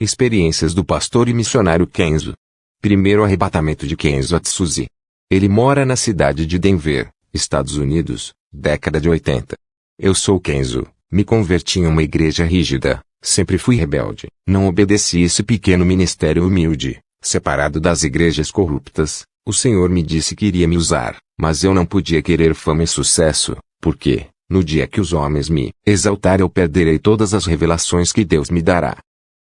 Experiências do pastor e missionário Kenzo. Primeiro arrebatamento de Kenzo Atsushi. Ele mora na cidade de Denver, Estados Unidos, década de 80. Eu sou Kenzo, me converti em uma igreja rígida, sempre fui rebelde, não obedeci esse pequeno ministério humilde, separado das igrejas corruptas. O Senhor me disse que iria me usar, mas eu não podia querer fama e sucesso, porque, no dia que os homens me exaltarem eu perderei todas as revelações que Deus me dará.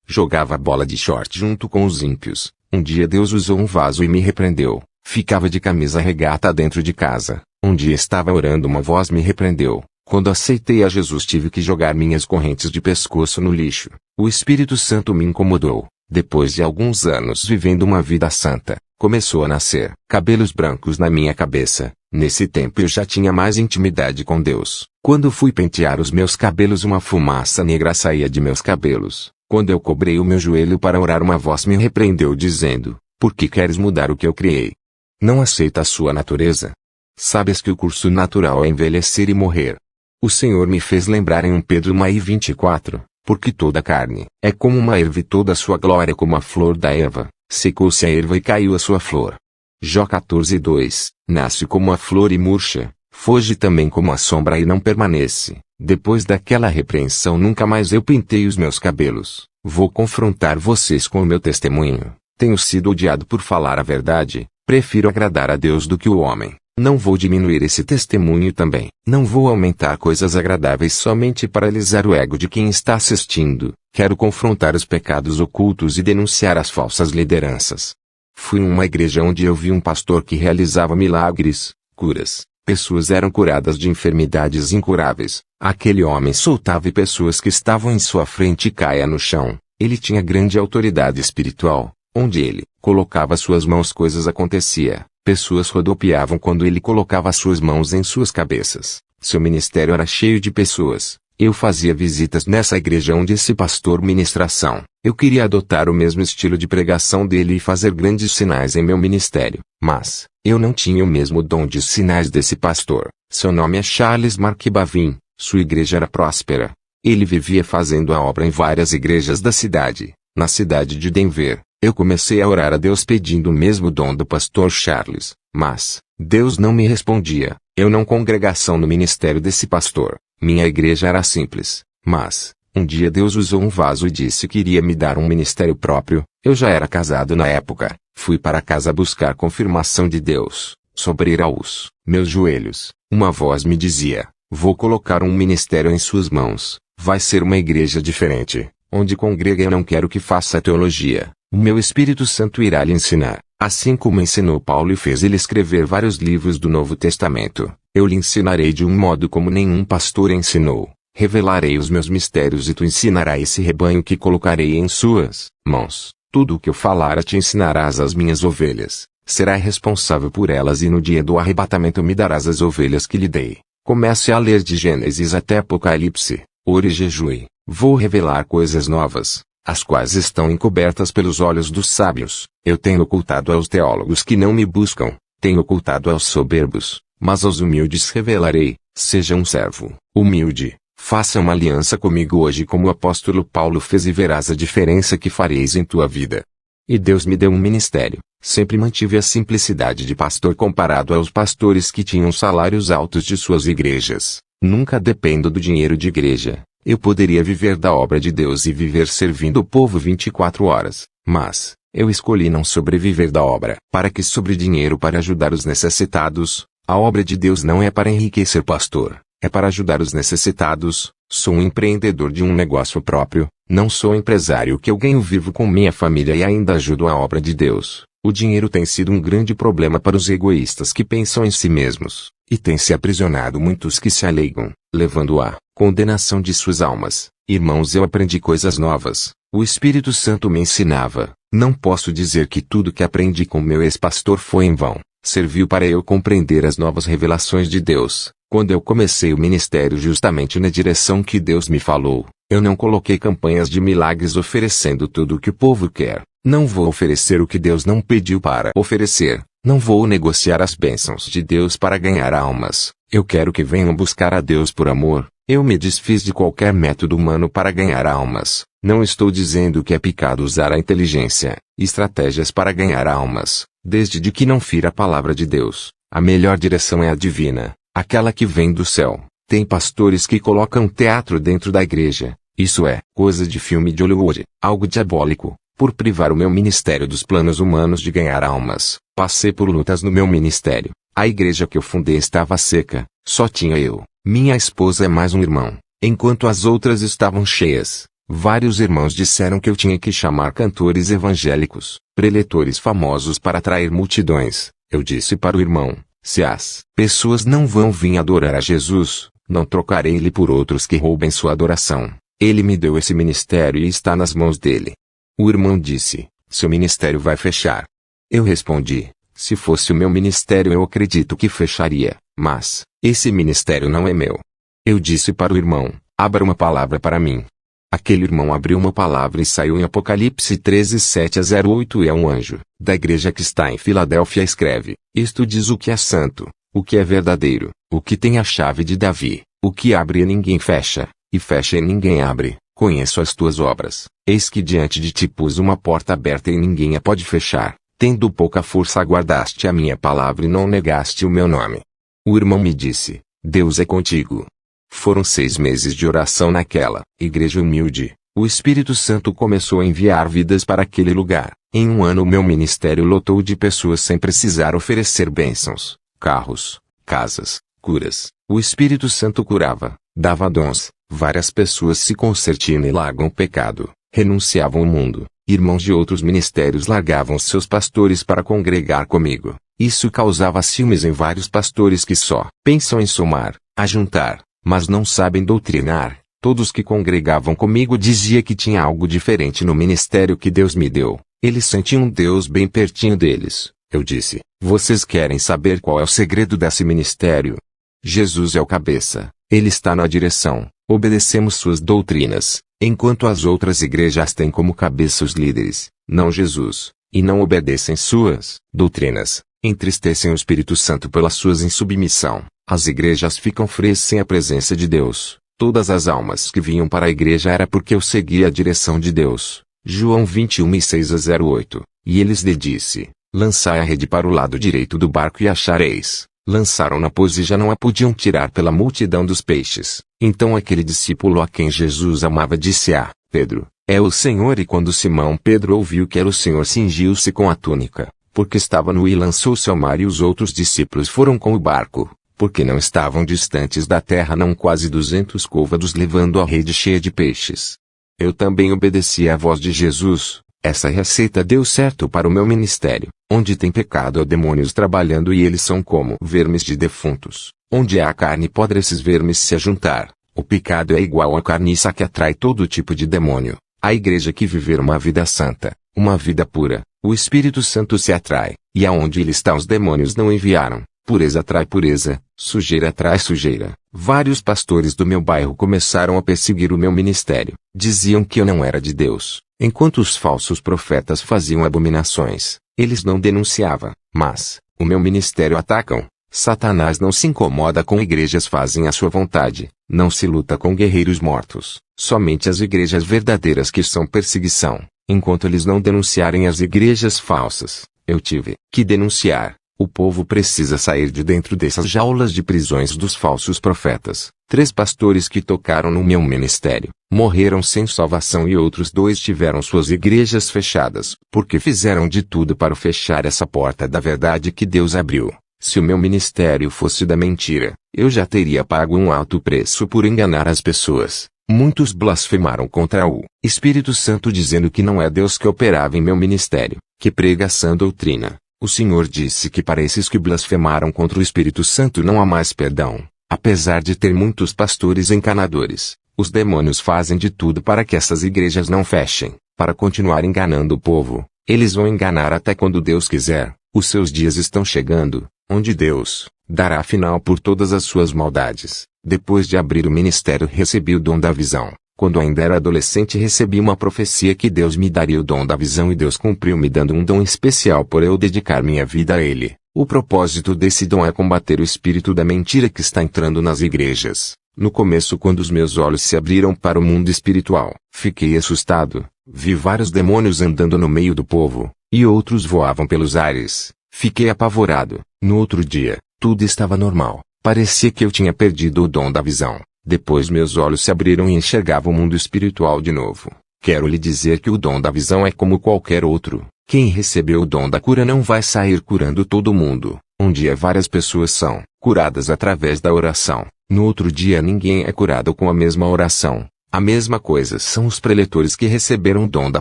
Jogava bola de short junto com os ímpios. Um dia Deus usou um vaso e me repreendeu. Ficava de camisa regata dentro de casa. Um dia estava orando, uma voz me repreendeu. Quando aceitei a Jesus tive que jogar minhas correntes de pescoço no lixo. O Espírito Santo me incomodou. Depois de alguns anos vivendo uma vida santa, começou a nascer cabelos brancos na minha cabeça. Nesse tempo eu já tinha mais intimidade com Deus. Quando fui pentear os meus cabelos, uma fumaça negra saía de meus cabelos. Quando eu cobrei o meu joelho para orar, uma voz me repreendeu dizendo: por que queres mudar o que eu criei? Não aceita a sua natureza? Sabes que o curso natural é envelhecer e morrer. O Senhor me fez lembrar em 1 Pedro 1:24, porque toda a carne é como uma erva e toda a sua glória como a flor da erva, secou-se a erva e caiu a sua flor. Jó 14:2, nasce como a flor e murcha, foge também como a sombra e não permanece. Depois daquela repreensão nunca mais eu pintei os meus cabelos. Vou confrontar vocês com o meu testemunho. Tenho sido odiado por falar a verdade, prefiro agradar a Deus do que o homem. Não vou diminuir esse testemunho também. Não vou aumentar coisas agradáveis somente para alisar o ego de quem está assistindo. Quero confrontar os pecados ocultos e denunciar as falsas lideranças. Fui em uma igreja onde eu vi um pastor que realizava milagres, curas. Pessoas eram curadas de enfermidades incuráveis. Aquele homem soltava e pessoas que estavam em sua frente caíam no chão. Ele tinha grande autoridade espiritual. Onde ele colocava suas mãos, coisas acontecia. Pessoas rodopiavam quando ele colocava suas mãos em suas cabeças. Seu ministério era cheio de pessoas. Eu fazia visitas nessa igreja onde esse pastor ministração. Eu queria adotar o mesmo estilo de pregação dele e fazer grandes sinais em meu ministério. Mas, eu não tinha o mesmo dom de sinais desse pastor. Seu nome é Charles Mark Bavin. Sua igreja era próspera. Ele vivia fazendo a obra em várias igrejas da cidade. Na cidade de Denver, eu comecei a orar a Deus pedindo o mesmo dom do pastor Charles. Mas, Deus não me respondia. Eu não congregação no ministério desse pastor. Minha igreja era simples. Mas, um dia Deus usou um vaso e disse que iria me dar um ministério próprio. Eu já era casado na época. Fui para casa buscar confirmação de Deus. Sobre aos meus joelhos, uma voz me dizia: vou colocar um ministério em suas mãos. Vai ser uma igreja diferente, onde congrega. Eu não quero que faça teologia. O meu Espírito Santo irá lhe ensinar. Assim como ensinou Paulo e fez ele escrever vários livros do Novo Testamento, eu lhe ensinarei de um modo como nenhum pastor ensinou. Revelarei os meus mistérios e tu ensinarás esse rebanho que colocarei em suas mãos. Tudo o que eu falar te ensinarás às minhas ovelhas. Será responsável por elas e no dia do arrebatamento me darás as ovelhas que lhe dei. Comece a ler de Gênesis até Apocalipse. Ore e jejue. Vou revelar coisas novas, as quais estão encobertas pelos olhos dos sábios. Eu tenho ocultado aos teólogos que não me buscam. Tenho ocultado aos soberbos, mas aos humildes revelarei. Seja um servo humilde. Faça uma aliança comigo hoje como o apóstolo Paulo fez e verás a diferença que fareis em tua vida. E Deus me deu um ministério. Sempre mantive a simplicidade de pastor comparado aos pastores que tinham salários altos de suas igrejas. Nunca dependo do dinheiro de igreja. Eu poderia viver da obra de Deus e viver servindo o povo 24 horas. Mas, eu escolhi não sobreviver da obra. Para que sobre dinheiro para ajudar os necessitados. A obra de Deus não é para enriquecer pastor. É para ajudar os necessitados. Sou um empreendedor de um negócio próprio. Não sou empresário que eu ganho vivo com minha família e ainda ajudo a obra de Deus. O dinheiro tem sido um grande problema para os egoístas que pensam em si mesmos. E tem se aprisionado muitos que se alegam, levando à condenação de suas almas. Irmãos, eu aprendi coisas novas. O Espírito Santo me ensinava. Não posso dizer que tudo que aprendi com meu ex-pastor foi em vão. Serviu para eu compreender as novas revelações de Deus. Quando eu comecei o ministério justamente na direção que Deus me falou, eu não coloquei campanhas de milagres oferecendo tudo o que o povo quer. Não vou oferecer o que Deus não pediu para oferecer. Não vou negociar as bênçãos de Deus para ganhar almas. Eu quero que venham buscar a Deus por amor. Eu me desfiz de qualquer método humano para ganhar almas. Não estou dizendo que é pecado usar a inteligência e estratégias para ganhar almas, desde de que não fira a palavra de Deus. A melhor direção é a divina, aquela que vem do céu. Tem pastores que colocam teatro dentro da igreja. Isso é coisa de filme de Hollywood, algo diabólico. Por privar o meu ministério dos planos humanos de ganhar almas, passei por lutas no meu ministério. A igreja que eu fundei estava seca, só tinha eu, minha esposa e mais um irmão, enquanto as outras estavam cheias. Vários irmãos disseram que eu tinha que chamar cantores evangélicos, preletores famosos para atrair multidões. Eu disse para o irmão: se as pessoas não vão vir adorar a Jesus, não trocarei ele por outros que roubem sua adoração. Ele me deu esse ministério e está nas mãos dele. O irmão disse: seu ministério vai fechar. Eu respondi: se fosse o meu ministério eu acredito que fecharia, mas esse ministério não é meu. Eu disse para o irmão: abra uma palavra para mim. Aquele irmão abriu uma palavra e saiu em Apocalipse 13:7-08 e é um anjo da igreja que está em Filadélfia escreve: isto diz o que é santo, o que é verdadeiro, o que tem a chave de Davi, o que abre e ninguém fecha, e fecha e ninguém abre. Conheço as tuas obras, eis que diante de ti pus uma porta aberta e ninguém a pode fechar. Tendo pouca força aguardaste a minha palavra e não negaste o meu nome. O irmão me disse: Deus é contigo. Foram 6 meses de oração naquela igreja humilde. O Espírito Santo começou a enviar vidas para aquele lugar. Em um ano o meu ministério lotou de pessoas sem precisar oferecer bênçãos, carros, casas, curas. O Espírito Santo curava, dava dons. Várias pessoas se convertiam e largam o pecado, renunciavam ao mundo. Irmãos de outros ministérios largavam seus pastores para congregar comigo. Isso causava ciúmes em vários pastores que só pensam em somar, ajuntar, mas não sabem doutrinar. Todos que congregavam comigo diziam que tinha algo diferente no ministério que Deus me deu. Eles sentiam Deus bem pertinho deles. Eu disse: vocês querem saber qual é o segredo desse ministério? Jesus é o cabeça. Ele está na direção. Obedecemos suas doutrinas, enquanto as outras igrejas têm como cabeça os líderes, não Jesus, e não obedecem suas doutrinas, entristecem o Espírito Santo pelas suas insubmissão. As igrejas ficam frias sem a presença de Deus. Todas as almas que vinham para a igreja era porque eu seguia a direção de Deus. João 21:6-08. E eles lhe disse: lançai a rede para o lado direito do barco e achareis. Lançaram-na pois e já não a podiam tirar pela multidão dos peixes. Então aquele discípulo a quem Jesus amava disse a Pedro: é o Senhor. E quando Simão Pedro ouviu que era o Senhor, cingiu-se com a túnica, porque estava nu, e lançou-se ao mar. E os outros discípulos foram com o barco, porque não estavam distantes da terra não quase 200 côvados, levando a rede cheia de peixes. Eu também obedeci à voz de Jesus. Essa receita deu certo para o meu ministério. Onde tem pecado há demônios trabalhando, e eles são como vermes de defuntos. Onde há carne podre esses vermes se ajuntar. O pecado é igual à carniça que atrai todo tipo de demônio. A igreja que viver uma vida santa, uma vida pura, o Espírito Santo se atrai, e aonde ele está os demônios não enviaram. Pureza atrai pureza, sujeira atrai sujeira. Vários pastores do meu bairro começaram a perseguir o meu ministério. Diziam que eu não era de Deus. Enquanto os falsos profetas faziam abominações, eles não denunciavam. Mas o meu ministério atacam. Satanás não se incomoda com igrejas fazem a sua vontade. Não se luta com guerreiros mortos. Somente as igrejas verdadeiras que são perseguição. Enquanto eles não denunciarem as igrejas falsas, eu tive que denunciar. O povo precisa sair de dentro dessas jaulas de prisões dos falsos profetas. 3 pastores que tocaram no meu ministério morreram sem salvação, e outros 2 tiveram suas igrejas fechadas, porque fizeram de tudo para fechar essa porta da verdade que Deus abriu. Se o meu ministério fosse da mentira, eu já teria pago um alto preço por enganar as pessoas. Muitos blasfemaram contra o Espírito Santo, dizendo que não é Deus que operava em meu ministério, que prega sã doutrina. O Senhor disse que para esses que blasfemaram contra o Espírito Santo não há mais perdão. Apesar de ter muitos pastores enganadores, os demônios fazem de tudo para que essas igrejas não fechem, para continuar enganando o povo. Eles vão enganar até quando Deus quiser. Os seus dias estão chegando, onde Deus dará final por todas as suas maldades. Depois de abrir o ministério, recebi o dom da visão. Quando ainda era adolescente, recebi uma profecia que Deus me daria o dom da visão, e Deus cumpriu me dando um dom especial por eu dedicar minha vida a ele. O propósito desse dom é combater o espírito da mentira que está entrando nas igrejas. No começo, quando os meus olhos se abriram para o mundo espiritual, fiquei assustado. Vi vários demônios andando no meio do povo, e outros voavam pelos ares. Fiquei apavorado. No outro dia, tudo estava normal. Parecia que eu tinha perdido o dom da visão. Depois meus olhos se abriram e enxergava o mundo espiritual de novo. Quero lhe dizer que o dom da visão é como qualquer outro. Quem recebeu o dom da cura não vai sair curando todo mundo. Um dia várias pessoas são curadas através da oração. No outro dia ninguém é curado com a mesma oração. A mesma coisa são os preletores que receberam o dom da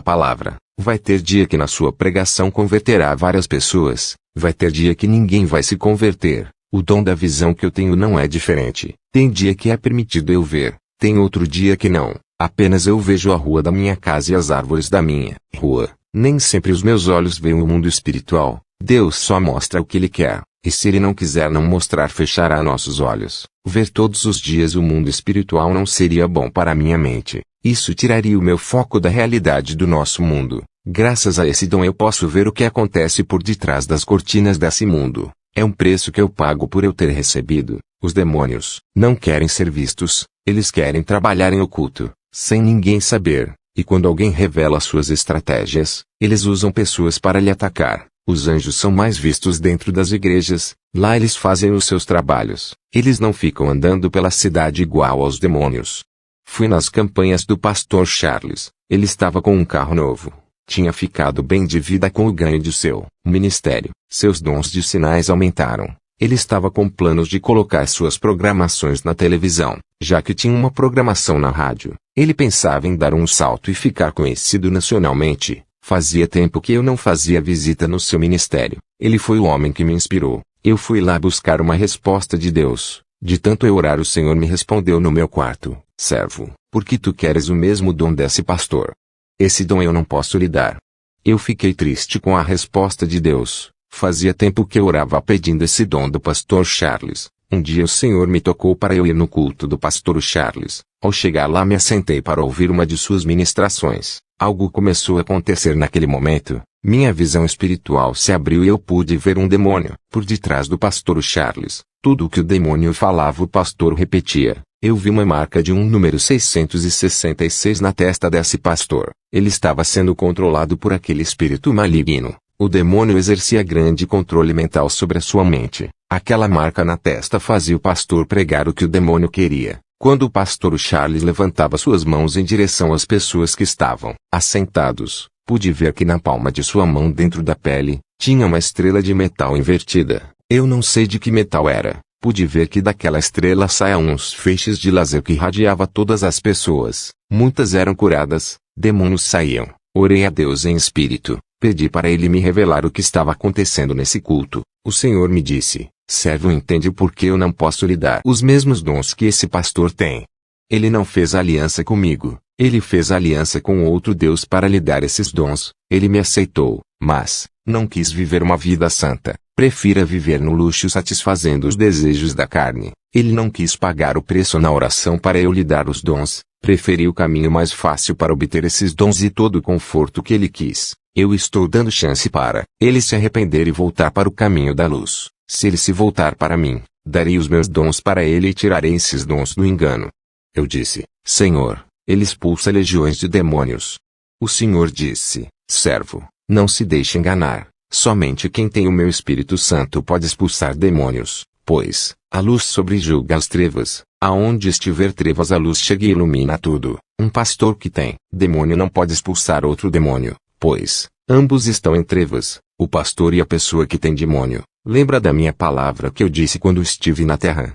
palavra. Vai ter dia que na sua pregação converterá várias pessoas. Vai ter dia que ninguém vai se converter. O dom da visão que eu tenho não é diferente. Tem dia que é permitido eu ver. Tem outro dia que não. Apenas eu vejo a rua da minha casa e as árvores da minha rua. Nem sempre os meus olhos veem o mundo espiritual. Deus só mostra o que Ele quer. E se Ele não quiser não mostrar, fechará nossos olhos. Ver todos os dias o mundo espiritual não seria bom para a minha mente. Isso tiraria o meu foco da realidade do nosso mundo. Graças a esse dom eu posso ver o que acontece por detrás das cortinas desse mundo. É um preço que eu pago por eu ter recebido. Os demônios não querem ser vistos. Eles querem trabalhar em oculto, sem ninguém saber. E quando alguém revela suas estratégias, eles usam pessoas para lhe atacar. Os anjos são mais vistos dentro das igrejas. Lá eles fazem os seus trabalhos. Eles não ficam andando pela cidade igual aos demônios. Fui nas campanhas do pastor Charles. Ele estava com um carro novo. Tinha ficado bem de vida com o ganho de seu ministério. Seus dons de sinais aumentaram. Ele estava com planos de colocar suas programações na televisão, já que tinha uma programação na rádio. Ele pensava em dar um salto e ficar conhecido nacionalmente. Fazia tempo que eu não fazia visita no seu ministério. Ele foi o homem que me inspirou. Eu fui lá buscar uma resposta de Deus. De tanto eu orar, o Senhor me respondeu no meu quarto: servo, por que tu queres o mesmo dom desse pastor? Esse dom eu não posso lhe dar. Eu fiquei triste com a resposta de Deus. Fazia tempo que eu orava pedindo esse dom do pastor Charles. Um dia o Senhor me tocou para eu ir no culto do pastor Charles. Ao chegar lá me assentei para ouvir uma de suas ministrações. Algo começou a acontecer naquele momento. Minha visão espiritual se abriu e eu pude ver um demônio por detrás do pastor Charles. Tudo o que o demônio falava o pastor repetia. Eu vi uma marca de um número 666 na testa desse pastor. Ele estava sendo controlado por aquele espírito maligno. O demônio exercia grande controle mental sobre a sua mente. Aquela marca na testa fazia o pastor pregar o que o demônio queria. Quando o pastor Charles levantava suas mãos em direção às pessoas que estavam assentados, pude ver que na palma de sua mão, dentro da pele, tinha uma estrela de metal invertida. Eu não sei de que metal era. Pude ver que daquela estrela saíam uns feixes de laser que irradiava todas as pessoas. Muitas eram curadas, demônios saíam. Orei a Deus em espírito. Pedi para Ele me revelar o que estava acontecendo nesse culto. O Senhor me disse: servo, entende por que eu não posso lhe dar os mesmos dons que esse pastor tem. Ele não fez aliança comigo. Ele fez aliança com outro Deus para lhe dar esses dons. Ele me aceitou, mas não quis viver uma vida santa. Prefira viver no luxo satisfazendo os desejos da carne. Ele não quis pagar o preço na oração para eu lhe dar os dons. Preferiu o caminho mais fácil para obter esses dons e todo o conforto que ele quis. Eu estou dando chance para ele se arrepender e voltar para o caminho da luz. Se ele se voltar para mim, darei os meus dons para ele e tirarei esses dons do engano. Eu disse: Senhor, ele expulsa legiões de demônios. O Senhor disse: servo, não se deixe enganar. Somente quem tem o meu Espírito Santo pode expulsar demônios, pois a luz sobrejuga as trevas. Aonde estiver trevas, a luz chega e ilumina tudo. Um pastor que tem demônio não pode expulsar outro demônio, pois ambos estão em trevas, o pastor e a pessoa que tem demônio. Lembra da minha palavra que eu disse quando estive na terra?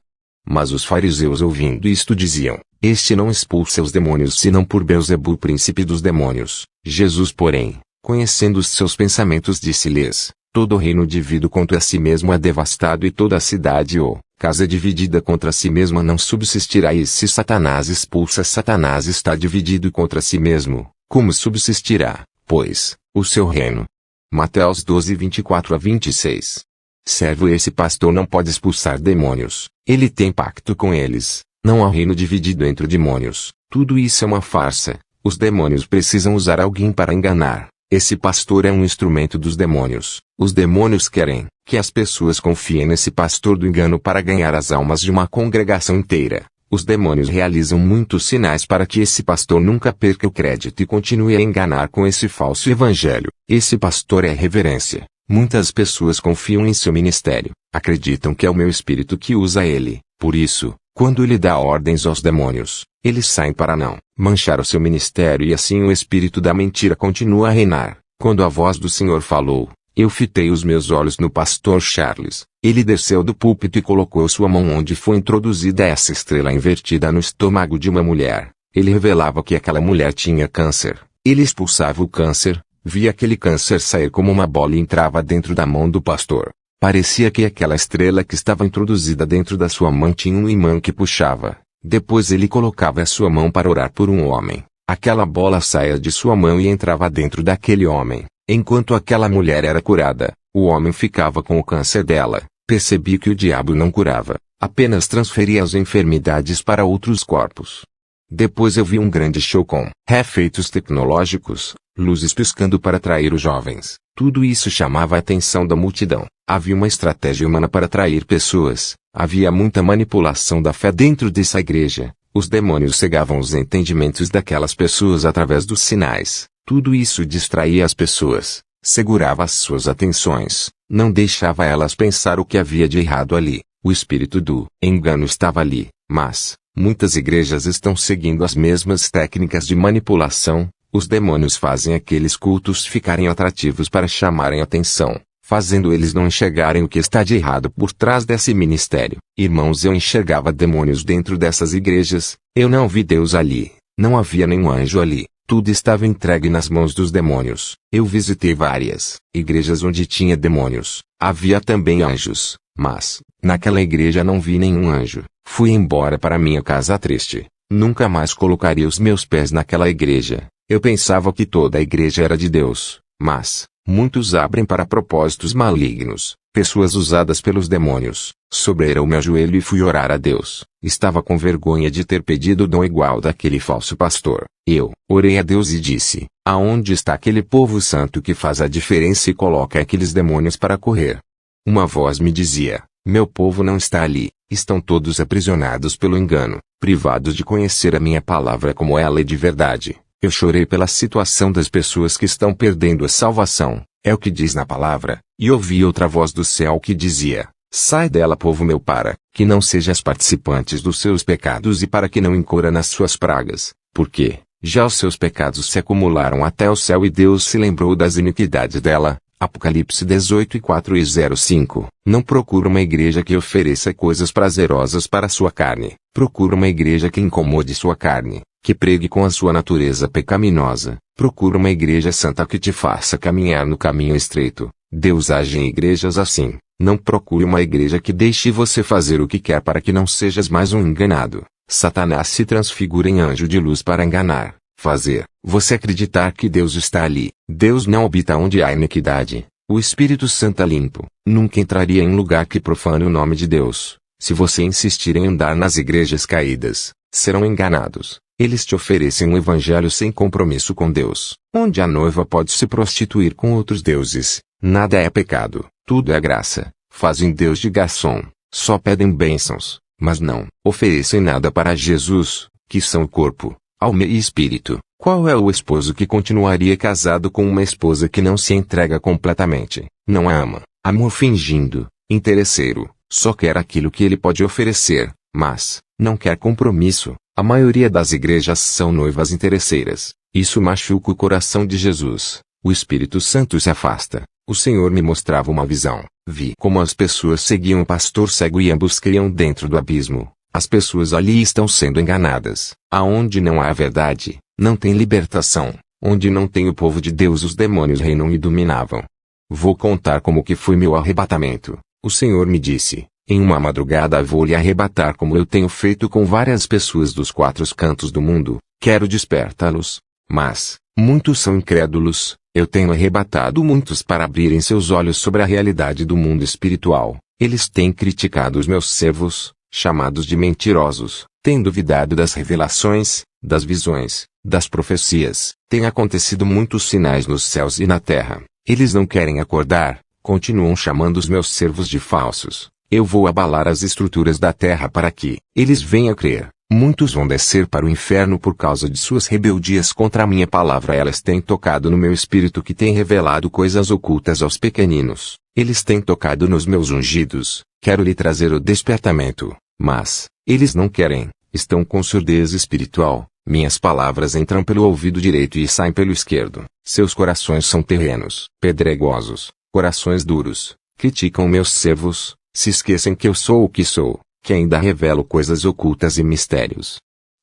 Mas os fariseus, ouvindo isto, diziam: este não expulsa os demônios senão por Beelzebu, príncipe dos demônios. Jesus, porém, conhecendo os seus pensamentos, disse-lhes: todo reino dividido contra si mesmo é devastado, e toda a cidade ou casa dividida contra si mesma não subsistirá. E se Satanás expulsa Satanás, está dividido contra si mesmo, como subsistirá, pois, o seu reino? Mateus 12, 24-26. Servo, esse pastor não pode expulsar demônios. Ele tem pacto com eles. Não há reino dividido entre demônios. Tudo isso é uma farsa. Os demônios precisam usar alguém para enganar. Esse pastor é um instrumento dos demônios. Os demônios querem que as pessoas confiem nesse pastor do engano para ganhar as almas de uma congregação inteira. Os demônios realizam muitos sinais para que esse pastor nunca perca o crédito e continue a enganar com esse falso evangelho. Esse pastor é reverência. Muitas pessoas confiam em seu ministério, acreditam que é o meu espírito que usa ele. Por isso, quando ele dá ordens aos demônios, eles saem para não manchar o seu ministério e assim o espírito da mentira continua a reinar. Quando a voz do Senhor falou, eu fitei os meus olhos no pastor Charles. Ele desceu do púlpito e colocou sua mão onde foi introduzida essa estrela invertida no estômago de uma mulher. Ele revelava que aquela mulher tinha câncer. Ele expulsava o câncer, via aquele câncer sair como uma bola e entrava dentro da mão do pastor. Parecia que aquela estrela que estava introduzida dentro da sua mão tinha um imã que puxava. Depois ele colocava a sua mão para orar por um homem. Aquela bola saía de sua mão e entrava dentro daquele homem. Enquanto aquela mulher era curada, o homem ficava com o câncer dela. Percebi que o diabo não curava, apenas transferia as enfermidades para outros corpos. Depois eu vi um grande show com efeitos tecnológicos, luzes piscando para atrair os jovens. Tudo isso chamava a atenção da multidão. Havia uma estratégia humana para atrair pessoas. Havia muita manipulação da fé dentro dessa igreja. Os demônios cegavam os entendimentos daquelas pessoas através dos sinais. Tudo isso distraía as pessoas, segurava as suas atenções, não deixava elas pensar o que havia de errado ali. O espírito do engano estava ali, mas muitas igrejas estão seguindo as mesmas técnicas de manipulação. Os demônios fazem aqueles cultos ficarem atrativos para chamarem atenção, fazendo eles não enxergarem o que está de errado por trás desse ministério. Irmãos, eu enxergava demônios dentro dessas igrejas. Eu não vi Deus ali, não havia nenhum anjo ali. Tudo estava entregue nas mãos dos demônios. Eu visitei várias igrejas onde tinha demônios. Havia também anjos, mas naquela igreja não vi nenhum anjo. Fui embora para minha casa triste. Nunca mais colocaria os meus pés naquela igreja. Eu pensava que toda a igreja era de Deus, mas muitos abrem para propósitos malignos. Pessoas usadas pelos demônios. Sobrei o meu joelho e fui orar a Deus. Estava com vergonha de ter pedido o dom igual daquele falso pastor. Eu orei a Deus e disse: aonde está aquele povo santo que faz a diferença e coloca aqueles demônios para correr? Uma voz me dizia: meu povo não está ali. Estão todos aprisionados pelo engano, privados de conhecer a minha palavra como ela é de verdade. Eu chorei pela situação das pessoas que estão perdendo a salvação. É o que diz na palavra. E ouvi outra voz do céu que dizia: sai dela, povo meu, para que não sejas participantes dos seus pecados e para que não incorra nas suas pragas, porque já os seus pecados se acumularam até o céu e Deus se lembrou das iniquidades dela. Apocalipse 18:4-5. Não procura uma igreja que ofereça coisas prazerosas para sua carne. Procura uma igreja que incomode sua carne, que pregue com a sua natureza pecaminosa. Procura uma igreja santa que te faça caminhar no caminho estreito. Deus age em igrejas assim. Não procure uma igreja que deixe você fazer o que quer para que não sejas mais um enganado. Satanás se transfigura em anjo de luz para enganar, fazer você acreditar que Deus está ali. Deus não habita onde há iniquidade. O Espírito Santo é limpo. Nunca entraria em lugar que profane o nome de Deus. Se você insistir em andar nas igrejas caídas, serão enganados. Eles te oferecem um evangelho sem compromisso com Deus, onde a noiva pode se prostituir com outros deuses. Nada é pecado, tudo é graça. Fazem Deus de garçom, só pedem bênçãos, mas não oferecem nada para Jesus, que são o corpo, alma e espírito. Qual é o esposo que continuaria casado com uma esposa que não se entrega completamente, não a ama, amor fingindo, interesseiro, só quer aquilo que ele pode oferecer, mas não quer compromisso? A maioria das igrejas são noivas interesseiras. Isso machuca o coração de Jesus. O Espírito Santo se afasta. O Senhor me mostrava uma visão. Vi como as pessoas seguiam o pastor cego e a buscariam dentro do abismo. As pessoas ali estão sendo enganadas. Aonde não há a verdade, não tem libertação. Onde não tem o povo de Deus, os demônios reinam e dominavam. Vou contar como que foi meu arrebatamento. O Senhor me disse: em uma madrugada vou lhe arrebatar como eu tenho feito com várias pessoas dos 4 cantos do mundo. Quero despertá-los. Mas muitos são incrédulos. Eu tenho arrebatado muitos para abrirem seus olhos sobre a realidade do mundo espiritual. Eles têm criticado os meus servos, chamados de mentirosos, têm duvidado das revelações, das visões, das profecias. Tem acontecido muitos sinais nos céus e na terra. Eles não querem acordar, continuam chamando os meus servos de falsos. Eu vou abalar as estruturas da terra para que eles venham a crer. Muitos vão descer para o inferno por causa de suas rebeldias contra a minha palavra. Elas têm tocado no meu espírito, que tem revelado coisas ocultas aos pequeninos. Eles têm tocado nos meus ungidos. Quero lhe trazer o despertamento, mas eles não querem. Estão com surdez espiritual. Minhas palavras entram pelo ouvido direito e saem pelo esquerdo. Seus corações são terrenos, pedregosos, corações duros. Criticam meus servos, se esquecem que eu sou o que sou, que ainda revelo coisas ocultas e mistérios.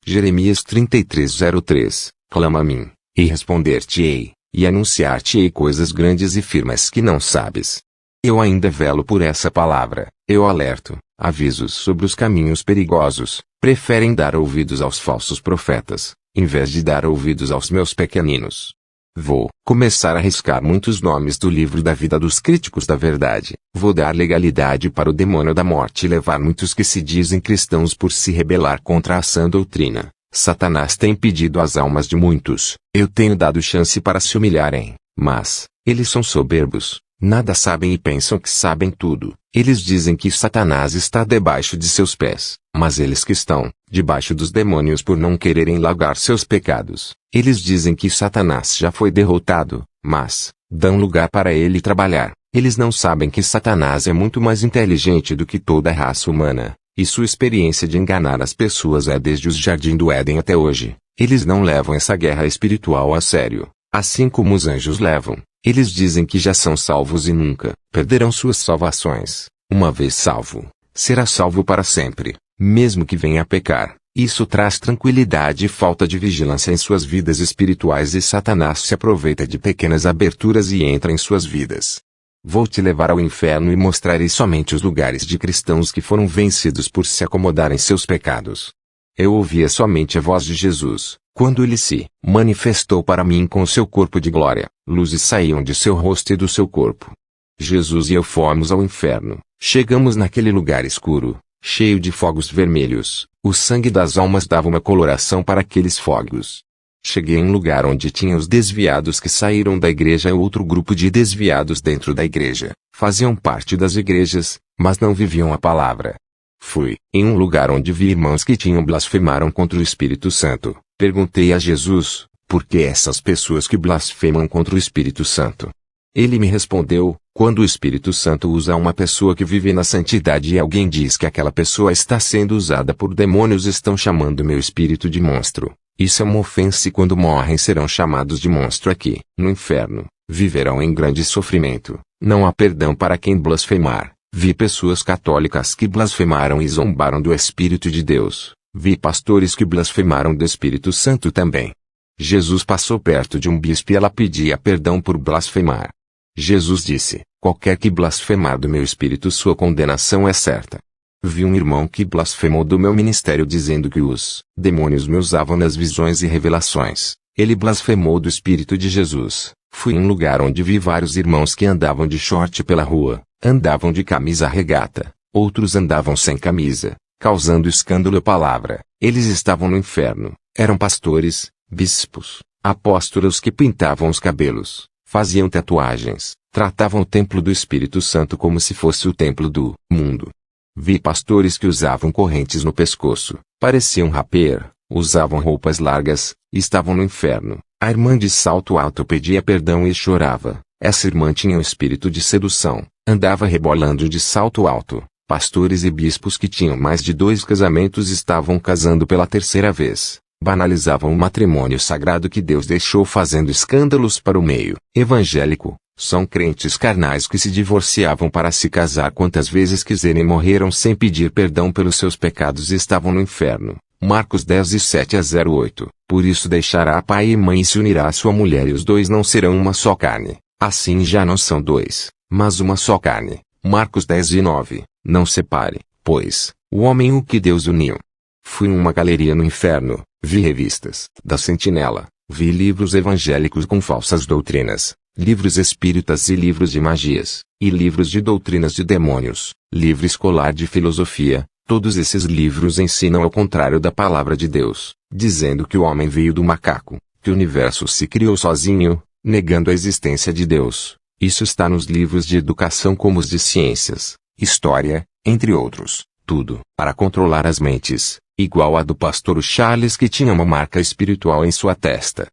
Jeremias 33:03. Clama a mim, e responder-te-ei, e anunciar-te-ei coisas grandes e firmes que não sabes. Eu ainda velo por essa palavra, eu alerto, avisos sobre os caminhos perigosos. Preferem dar ouvidos aos falsos profetas, em vez de dar ouvidos aos meus pequeninos. Vou começar a riscar muitos nomes do livro da vida dos críticos da verdade. Vou dar legalidade para o demônio da morte e levar muitos que se dizem cristãos por se rebelar contra a sã doutrina. Satanás tem impedido as almas de muitos. Eu tenho dado chance para se humilharem, mas eles são soberbos. Nada sabem e pensam que sabem tudo. Eles dizem que Satanás está debaixo de seus pés, mas eles que estão debaixo dos demônios por não quererem largar seus pecados. Eles dizem que Satanás já foi derrotado, mas dão lugar para ele trabalhar. Eles não sabem que Satanás é muito mais inteligente do que toda a raça humana, e sua experiência de enganar as pessoas é desde os Jardim do Éden até hoje. Eles não levam essa guerra espiritual a sério, assim como os anjos levam. Eles dizem que já são salvos e nunca perderão suas salvações. Uma vez salvo, será salvo para sempre, mesmo que venha a pecar. Isso traz tranquilidade e falta de vigilância em suas vidas espirituais, e Satanás se aproveita de pequenas aberturas e entra em suas vidas. Vou te levar ao inferno e mostrarei somente os lugares de cristãos que foram vencidos por se acomodar em seus pecados. Eu ouvia somente a voz de Jesus, quando ele se manifestou para mim com seu corpo de glória. Luzes saíam de seu rosto e do seu corpo. Jesus e eu fomos ao inferno. Chegamos naquele lugar escuro, cheio de fogos vermelhos. O sangue das almas dava uma coloração para aqueles fogos. Cheguei em um lugar onde tinha os desviados que saíram da igreja e outro grupo de desviados dentro da igreja. Faziam parte das igrejas, mas não viviam a palavra. Fui em um lugar onde vi irmãos que blasfemaram contra o Espírito Santo. Perguntei a Jesus, por que essas pessoas que blasfemam contra o Espírito Santo? Ele me respondeu, quando o Espírito Santo usa uma pessoa que vive na santidade e alguém diz que aquela pessoa está sendo usada por demônios, estão chamando meu espírito de monstro. Isso é uma ofensa, e quando morrem serão chamados de monstro aqui, no inferno. Viverão em grande sofrimento. Não há perdão para quem blasfemar. Vi pessoas católicas que blasfemaram e zombaram do Espírito de Deus. Vi pastores que blasfemaram do Espírito Santo também. Jesus passou perto de um bispo e ela pedia perdão por blasfemar. Jesus disse, qualquer que blasfemar do meu Espírito, sua condenação é certa. Vi um irmão que blasfemou do meu ministério dizendo que os demônios me usavam nas visões e revelações. Ele blasfemou do Espírito de Jesus. Fui em um lugar onde vi vários irmãos que andavam de short pela rua, andavam de camisa regata, outros andavam sem camisa, causando escândalo à palavra. Eles estavam no inferno. Eram pastores, bispos, apóstolos que pintavam os cabelos, faziam tatuagens, tratavam o templo do Espírito Santo como se fosse o templo do mundo. Vi pastores que usavam correntes no pescoço, pareciam raper, usavam roupas largas, estavam no inferno. A irmã de salto alto pedia perdão e chorava. Essa irmã tinha um espírito de sedução, andava rebolando de salto alto. Pastores e bispos que tinham mais de 2 casamentos estavam casando pela 3ª vez. Banalizavam o matrimônio sagrado que Deus deixou, fazendo escândalos para o meio evangélico. São crentes carnais que se divorciavam para se casar quantas vezes quiserem, morreram sem pedir perdão pelos seus pecados e estavam no inferno. Marcos 10:7-08. Por isso deixará pai e mãe e se unirá à sua mulher, e os dois não serão uma só carne. Assim já não são dois, mas uma só carne. Marcos 10:9. Não separe, pois, o homem o que Deus uniu. Fui em uma galeria no inferno, vi revistas da Sentinela, vi livros evangélicos com falsas doutrinas, livros espíritas e livros de magias, e livros de doutrinas de demônios, livro escolar de filosofia. Todos esses livros ensinam ao contrário da palavra de Deus, dizendo que o homem veio do macaco, que o universo se criou sozinho, negando a existência de Deus. Isso está nos livros de educação como os de ciências, história, entre outros. Tudo para controlar as mentes, igual à do pastor Charles, que tinha uma marca espiritual em sua testa.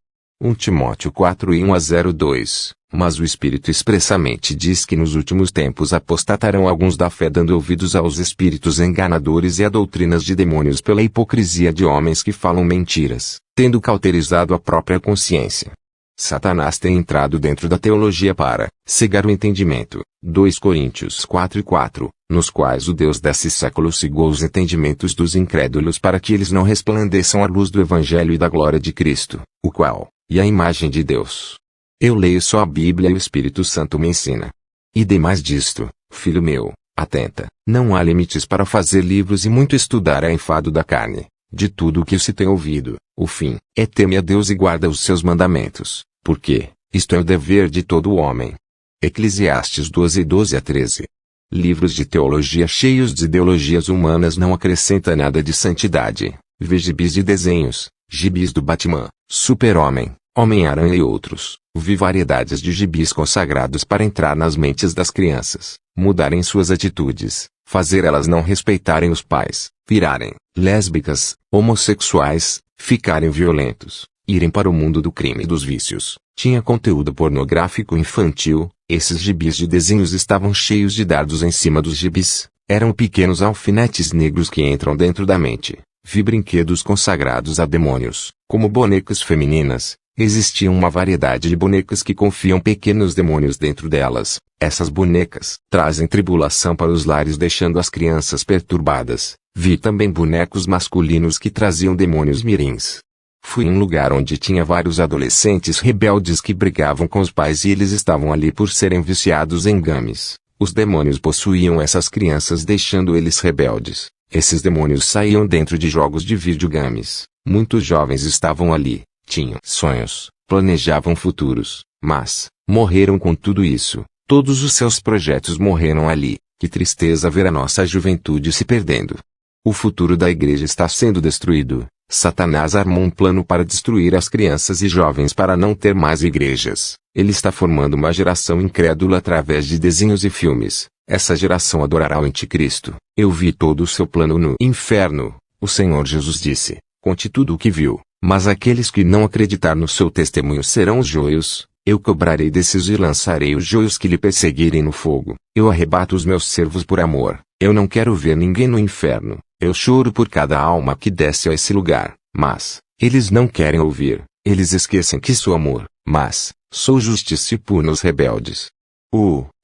1 Timóteo 4 e 1-02. Mas o Espírito expressamente diz que nos últimos tempos apostatarão alguns da fé, dando ouvidos aos espíritos enganadores e a doutrinas de demônios, pela hipocrisia de homens que falam mentiras, tendo cauterizado a própria consciência. Satanás tem entrado dentro da teologia para cegar o entendimento. 2 Coríntios 4:4, nos quais o Deus desse século cegou os entendimentos dos incrédulos, para que eles não resplandeçam a luz do Evangelho e da glória de Cristo, o qual e a imagem de Deus. Eu leio só a Bíblia e o Espírito Santo me ensina. E demais disto, filho meu, atenta, não há limites para fazer livros e muito estudar é enfado da carne. De tudo o que se tem ouvido, o fim é teme a Deus e guarda os seus mandamentos, porque isto é o dever de todo o homem. Eclesiastes 12:12-13. Livros de teologia cheios de ideologias humanas não acrescenta nada de santidade. Vê gibis de desenhos, gibis do Batman, Super-Homem, Homem-Aranha e outros. Vi variedades de gibis consagrados para entrar nas mentes das crianças, mudarem suas atitudes, fazer elas não respeitarem os pais, virarem lésbicas, homossexuais, ficarem violentos, irem para o mundo do crime e dos vícios. Tinha conteúdo pornográfico infantil. Esses gibis de desenhos estavam cheios de dardos em cima dos gibis. Eram pequenos alfinetes negros que entram dentro da mente. Vi brinquedos consagrados a demônios, como bonecas femininas. Existia uma variedade de bonecas que confiam pequenos demônios dentro delas. Essas bonecas trazem tribulação para os lares, deixando as crianças perturbadas. Vi também bonecos masculinos que traziam demônios mirins. Fui em um lugar onde tinha vários adolescentes rebeldes que brigavam com os pais, e eles estavam ali por serem viciados em games. Os demônios possuíam essas crianças, deixando eles rebeldes. Esses demônios saíam dentro de jogos de videogames. Muitos jovens estavam ali, tinham sonhos, planejavam futuros, mas morreram com tudo isso. Todos os seus projetos morreram ali. Que tristeza ver a nossa juventude se perdendo. O futuro da igreja está sendo destruído. Satanás armou um plano para destruir as crianças e jovens para não ter mais igrejas. Ele está formando uma geração incrédula através de desenhos e filmes. Essa geração adorará o anticristo. Eu vi todo o seu plano no inferno. O Senhor Jesus disse: conte tudo o que viu. Mas aqueles que não acreditar no seu testemunho serão os joios. Eu cobrarei desses e lançarei os joios que lhe perseguirem no fogo. Eu arrebato os meus servos por amor. Eu não quero ver ninguém no inferno. Eu choro por cada alma que desce a esse lugar. Mas eles não querem ouvir. Eles esquecem que sou amor. Mas sou justiça e puno os rebeldes.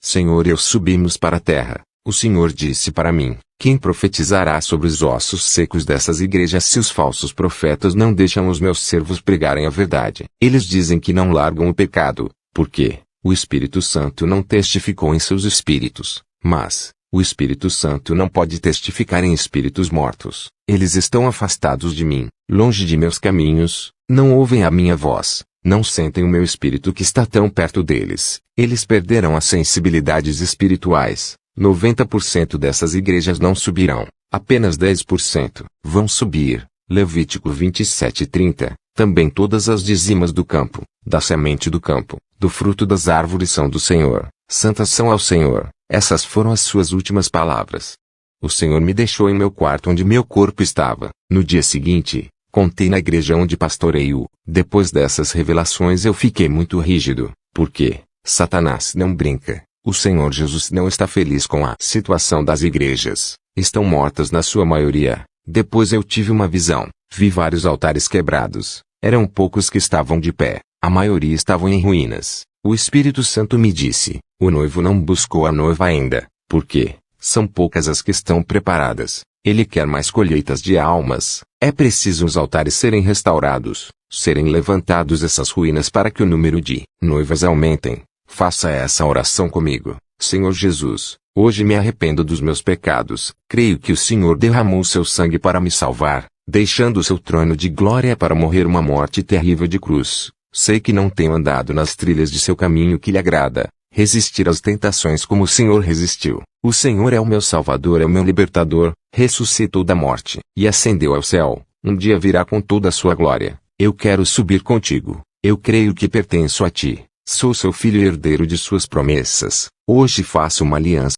Senhor, eu subimos para a terra. O Senhor disse para mim: quem profetizará sobre os ossos secos dessas igrejas se os falsos profetas não deixam os meus servos pregarem a verdade? Eles dizem que não largam o pecado, porque o Espírito Santo não testificou em seus espíritos. Mas o Espírito Santo não pode testificar em espíritos mortos. Eles estão afastados de mim, longe de meus caminhos, não ouvem a minha voz, não sentem o meu espírito que está tão perto deles. Eles perderam as sensibilidades espirituais. 90% dessas igrejas não subirão, apenas 10% vão subir. Levítico 27:30. Também todas as dizimas do campo, da semente do campo, do fruto das árvores são do Senhor, santas são ao Senhor. Essas foram as suas últimas palavras. O Senhor me deixou em meu quarto onde meu corpo estava. No dia seguinte, contei na igreja onde pastoreio. Depois dessas revelações eu fiquei muito rígido, porque Satanás não brinca. O Senhor Jesus não está feliz com a situação das igrejas. Estão mortas na sua maioria. Depois eu tive uma visão. Vi vários altares quebrados. Eram poucos que estavam de pé. A maioria estavam em ruínas. O Espírito Santo me disse: o noivo não buscou a noiva ainda, porque são poucas as que estão preparadas. Ele quer mais colheitas de almas. É preciso os altares serem restaurados, serem levantados essas ruínas para que o número de noivas aumentem. Faça essa oração comigo. Senhor Jesus, hoje me arrependo dos meus pecados. Creio que o Senhor derramou seu sangue para me salvar, deixando o seu trono de glória para morrer uma morte terrível de cruz. Sei que não tenho andado nas trilhas de seu caminho que lhe agrada, resistir às tentações como o Senhor resistiu. O Senhor é o meu Salvador, é o meu libertador, ressuscitou da morte e ascendeu ao céu. Um dia virá com toda a sua glória. Eu quero subir contigo. Eu creio que pertenço a ti. Sou seu filho e herdeiro de suas promessas. Hoje faço uma aliança.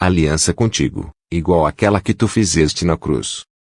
Aliança contigo. igual àquela que tu fizeste na cruz.